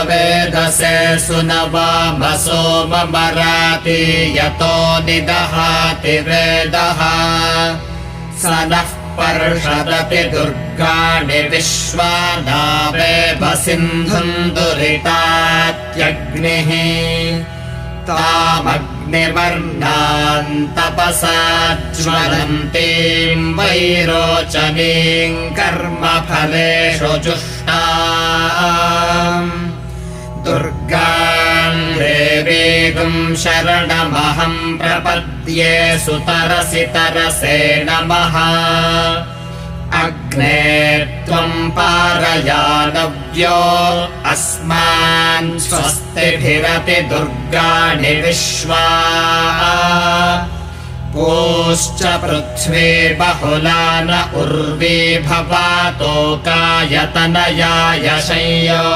वेदसे सुनवामसो ममराति यतो निदहाति वेदः स नः पर्षदति दुर्गाणि विश्वानावेव सिन्धुम् दुरितात्यग्निः तामग्निवर्णान् तपसा ज्वलन्तीम् वैरोचनीम् कर्मफलेषु जुष्टाम् दुर्गाम् देवीगुम् शरणमहम् प्रपद्ये सुतरसि तरसे नमः अग्ने त्वम् पारयानव्यो अस्मान् स्वस्तिभिरति दुर्गाणि विश्वा पूश्च पृथ्वी बहुला न उर्वी भवातोकायतनयाय शय्यो